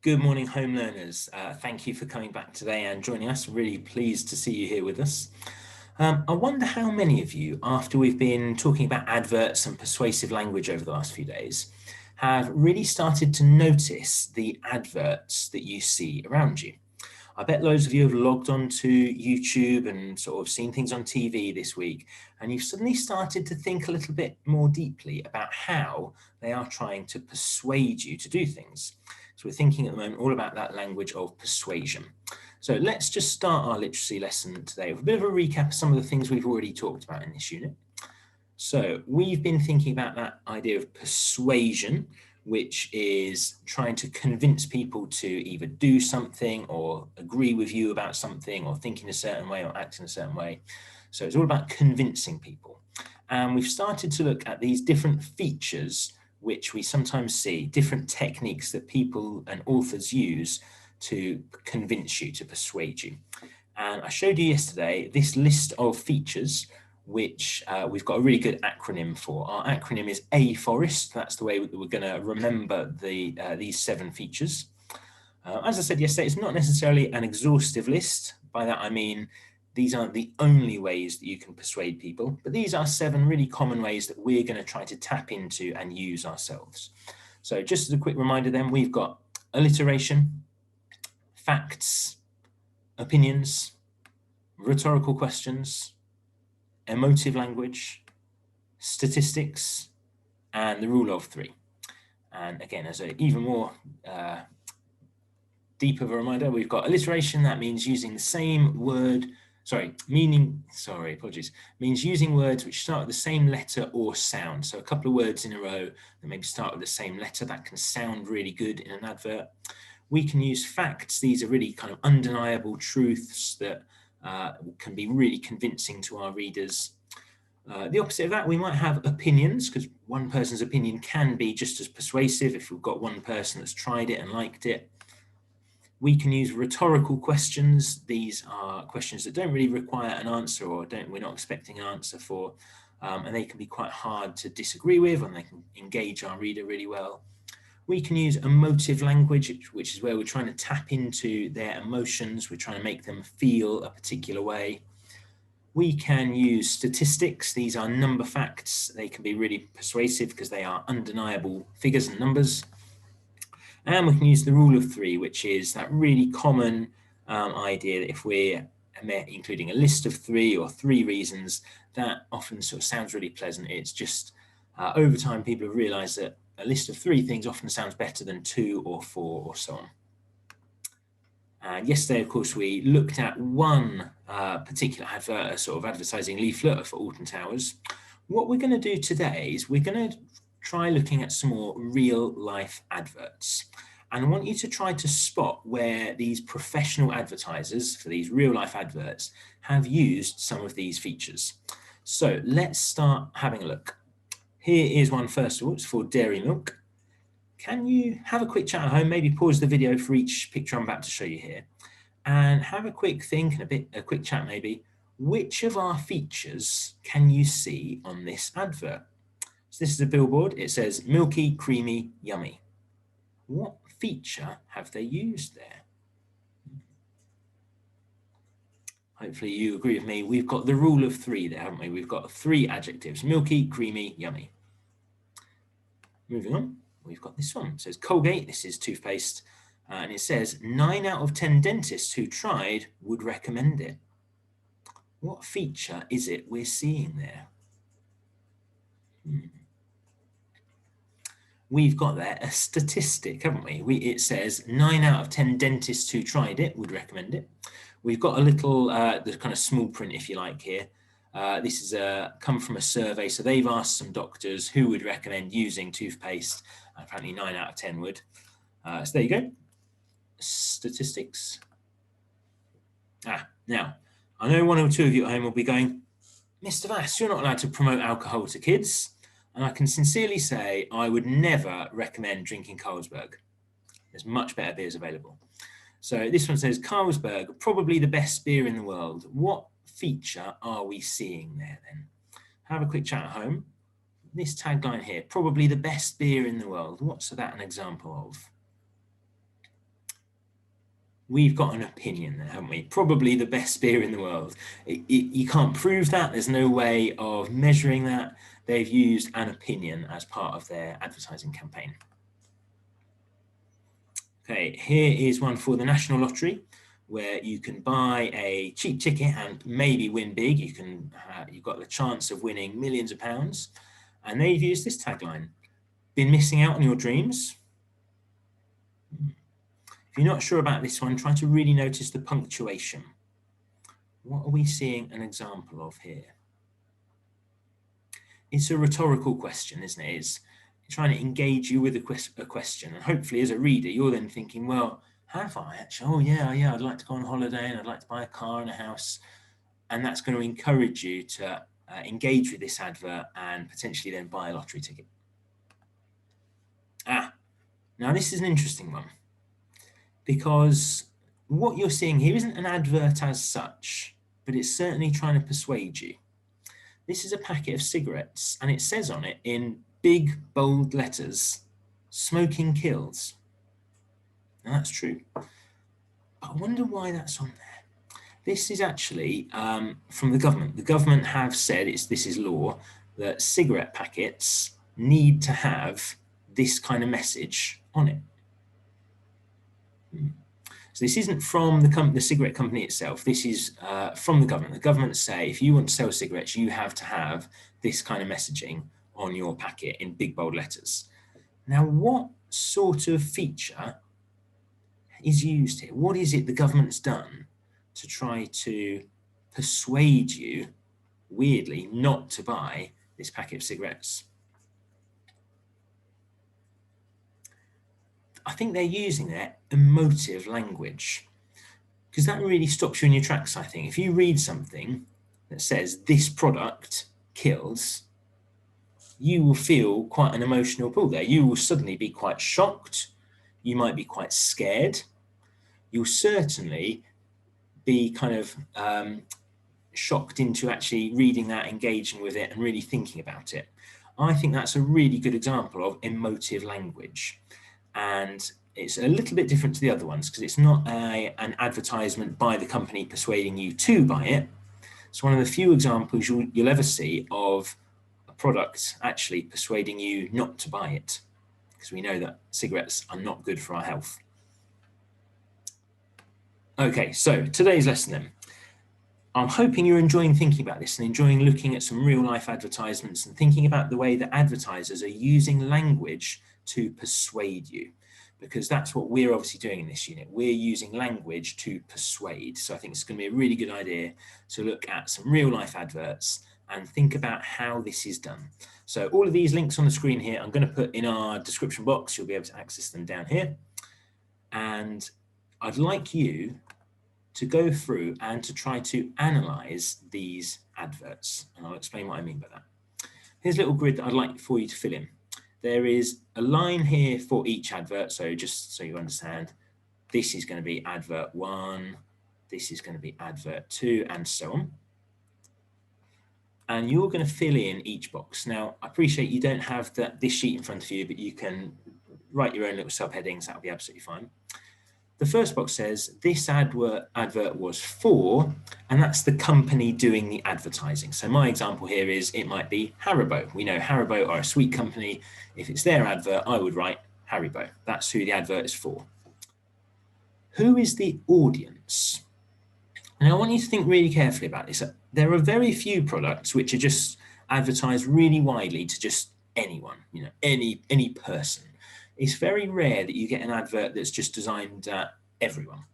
Good morning, home learners. Thank you for coming back today and joining us. Really pleased to see you here with us. I wonder how many of you, after we've been talking about adverts and persuasive language over the last few days, have really started to notice the adverts that you see around you. I bet loads of you have logged onto YouTube and sort of seen things on TV this week, and you've suddenly started to think a little bit more deeply about how they are trying to persuade you to do things. So we're thinking at the moment all about that language of persuasion. So let's just start our literacy lesson today with a bit of a recap of some of the things we've already talked about in this unit. So we've been thinking about that idea of persuasion, which is trying to convince people to either do something or agree with you about something or think in a certain way or act in a certain way. So it's all about convincing people. And we've started to look at these different features which we sometimes see, different techniques that people and authors use to convince you, to persuade you. And I showed you yesterday this list of features which we've got a really good acronym for. Our acronym is AFOREST. That's the way that we're going to remember these 7 features. As I said yesterday, it's not necessarily an exhaustive list. By that I mean these aren't the only ways that you can persuade people, but these are 7 really common ways that we're going to try to tap into and use ourselves. So just as a quick reminder then, we've got alliteration, facts, opinions, rhetorical questions, emotive language, statistics, and the rule of 3. And again, as an even more deep of a reminder, we've got alliteration. That means using the same word, means using words which start with the same letter or sound. So a couple of words in a row that maybe start with the same letter, that can sound really good in an advert. We can use facts. These are really kind of undeniable truths that can be really convincing to our readers. The opposite of that, we might have opinions, because one person's opinion can be just as persuasive if we've got one person that's tried it and liked it. We can use rhetorical questions. These are questions that don't really require an answer, or we're not expecting an answer for, and they can be quite hard to disagree with, and they can engage our reader really well. We can use emotive language, which is where we're trying to tap into their emotions. We're trying to make them feel a particular way. We can use statistics. These are number facts. They can be really persuasive because they are undeniable figures and numbers. And we can use the rule of 3, which is that really common idea that if we're including a list of 3 or 3 reasons, that often sort of sounds really pleasant. It's just over time, people have realized that a list of 3 things often sounds better than 2 or 4 or so on. And yesterday, of course, we looked at one particular advert, a sort of advertising leaflet for Alton Towers. What we're going to do today is we're going to try looking at some more real life adverts. And I want you to try to spot where these professional advertisers for these real life adverts have used some of these features. So let's start having a look. Here is one first of all, it's for dairy milk. Can you have a quick chat at home, maybe pause the video for each picture I'm about to show you here, and have a quick think and a quick chat maybe, which of our features can you see on this advert? So this is a billboard. It says milky, creamy, yummy. What feature have they used there? Hopefully you agree with me. We've got the rule of 3 there, haven't we? We've got 3 adjectives: milky, creamy, yummy. Moving on, we've got this one. It says Colgate. This is toothpaste. And it says 9 out of 10 dentists who tried would recommend it. What feature is it we're seeing there? We've got there a statistic, haven't we? It says 9 out of 10 dentists who tried it would recommend it. We've got a little, the kind of small print, if you like, here. This is come from a survey. So they've asked some doctors who would recommend using toothpaste. Apparently 9 out of 10 would. So there you go. Statistics. Now, I know 1 or 2 of you at home will be going, Mr. Vass, you're not allowed to promote alcohol to kids. And I can sincerely say I would never recommend drinking Carlsberg. There's much better beers available. So this one says Carlsberg, probably the best beer in the world. What feature are we seeing there then? Have a quick chat at home. This tagline here, probably the best beer in the world. What's that an example of? we've got an opinion there, haven't we? Probably the best beer in the world. You can't prove that. There's no way of measuring that. They've used an opinion as part of their advertising campaign. Okay, here is one for the National Lottery, where you can buy a cheap ticket and maybe win big. You've got the chance of winning millions of pounds. And they've used this tagline: been missing out on your dreams? If you're not sure about this one, try to really notice the punctuation. What are we seeing an example of here? It's a rhetorical question, isn't it? It's trying to engage you with a question. And hopefully as a reader, you're then thinking, well, have I actually? Oh yeah, I'd like to go on holiday and I'd like to buy a car and a house. And that's going to encourage you to engage with this advert and potentially then buy a lottery ticket. Now this is an interesting one, because what you're seeing here isn't an advert as such, but it's certainly trying to persuade you. This is a packet of cigarettes, and it says on it in big, bold letters, "Smoking kills." Now that's true. But I wonder why that's on there. This is actually from the government. The government have said, this is law, that cigarette packets need to have this kind of message on it. So this isn't from the cigarette company itself. This is from the government. The government say, if you want to sell cigarettes, you have to have this kind of messaging on your packet in big, bold letters. Now, what sort of feature is used here? What is it the government's done to try to persuade you, weirdly, not to buy this packet of cigarettes? I think they're using their emotive language, because that really stops you in your tracks, I think. If you read something that says this product kills, you will feel quite an emotional pull there. You will suddenly be quite shocked. You might be quite scared. You'll certainly be kind of shocked into actually reading that, engaging with it, and really thinking about it. I think that's a really good example of emotive language. And it's a little bit different to the other ones, because it's not an advertisement by the company persuading you to buy it. It's one of the few examples you'll ever see of a product actually persuading you not to buy it, because we know that cigarettes are not good for our health. Okay, so today's lesson then. I'm hoping you're enjoying thinking about this and enjoying looking at some real life advertisements and thinking about the way that advertisers are using language to persuade you, because that's what we're obviously doing in this unit. We're using language to persuade. So I think it's going to be a really good idea to look at some real life adverts and think about how this is done. So all of these links on the screen here, I'm going to put in our description box. You'll be able to access them down here. And I'd like you to go through and to try to analyze these adverts. And I'll explain what I mean by that. Here's a little grid that I'd like for you to fill in. There is a line here for each advert. So just so you understand, this is going to be advert 1, this is going to be advert 2, and so on. And you're going to fill in each box. Now, I appreciate you don't have this sheet in front of you, but you can write your own little subheadings. That'll be absolutely fine. The first box says this advert was for, and that's the company doing the advertising. So my example here is, it might be Haribo. We know Haribo are a sweet company. If it's their advert, I would write Haribo. That's who the advert is for. Who is the audience? And I want you to think really carefully about this. There are very few products which are just advertised really widely to just anyone, any person. It's very rare that you get an advert that's just designed at everyone.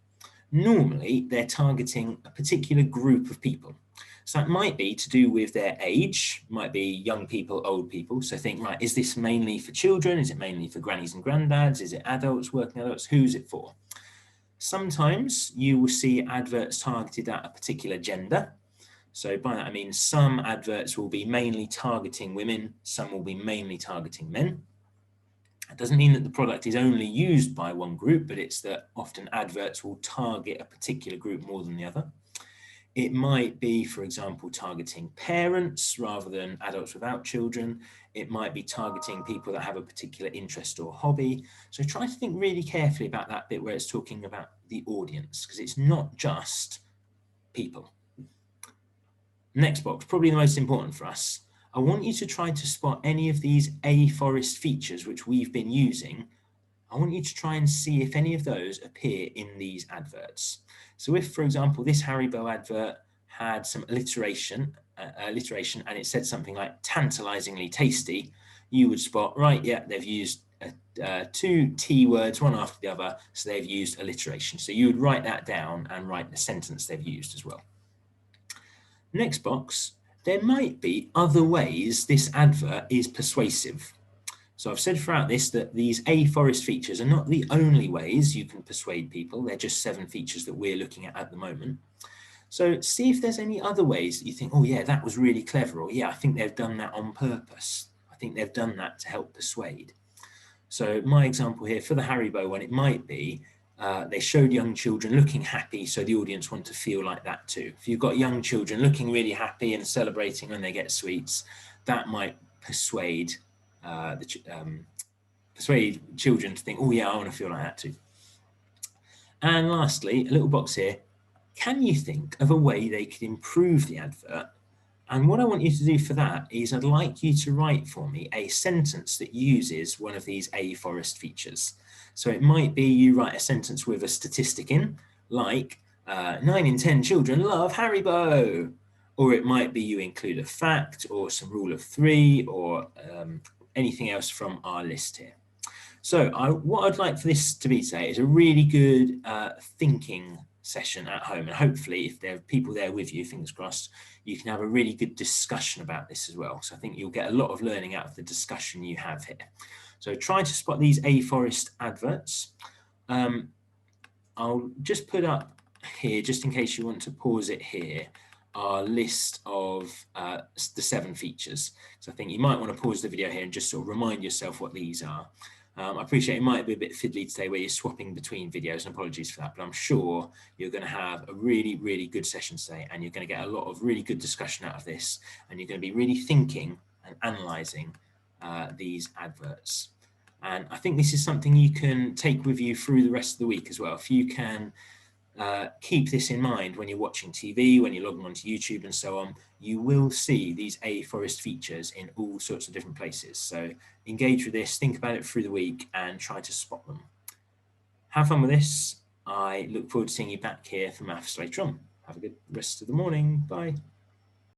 Normally, they're targeting a particular group of people. So that might be to do with their age, might be young people, old people. So think, right, is this mainly for children? Is it mainly for grannies and granddads? Is it adults, working adults? Who's it for? Sometimes you will see adverts targeted at a particular gender. So by that I mean some adverts will be mainly targeting women, some will be mainly targeting men. It doesn't mean that the product is only used by one group, but it's that often adverts will target a particular group more than the other. It might be, for example, targeting parents rather than adults without children. It might be targeting people that have a particular interest or hobby. So try to think really carefully about that bit where it's talking about the audience, because it's not just people. Next box, probably the most important for us. I want you to try to spot any of these aforest features which we've been using. I want you to try and see if any of those appear in these adverts. So if, for example, this Haribo advert had some alliteration and it said something like tantalizingly tasty, you would spot, right, yeah, they've used two T words, one after the other, so they've used alliteration. So you would write that down and write the sentence they've used as well. Next box, there might be other ways this advert is persuasive. So I've said throughout this that these aforest features are not the only ways you can persuade people. They're just 7 features that we're looking at the moment. So see if there's any other ways that you think, oh yeah, that was really clever, or yeah, I think they've done that on purpose. I think they've done that to help persuade. So my example here for the Haribo one, it might be they showed young children looking happy, so the audience want to feel like that too. If you've got young children looking really happy and celebrating when they get sweets, that might persuade persuade children to think, oh yeah, I want to feel like that too. And lastly, a little box here. Can you think of a way they could improve the advert? And what I want you to do for that is I'd like you to write for me a sentence that uses one of these aforest features. So it might be you write a sentence with a statistic in, like 9 in 10 children love Haribo. Or it might be you include a fact or some rule of 3 or anything else from our list here. So what I'd like for this to be today is a really good thinking session at home. And hopefully if there are people there with you, fingers crossed, you can have a really good discussion about this as well. So I think you'll get a lot of learning out of the discussion you have here. So try to spot these aforest adverts. I'll just put up here, just in case you want to pause it here, our list of the 7 features. So I think you might want to pause the video here and just sort of remind yourself what these are. I appreciate it might be a bit fiddly today where you're swapping between videos, and apologies for that, but I'm sure you're going to have a really, really good session today, and you're going to get a lot of really good discussion out of this, and you're going to be really thinking and analysing these adverts. And I think this is something you can take with you through the rest of the week as well. If you can keep this in mind when you're watching TV, when you're logging onto YouTube and so on, you will see these aforest features in all sorts of different places. So engage with this, think about it through the week and try to spot them. Have fun with this. I look forward to seeing you back here for maths later on. Have a good rest of the morning. Bye.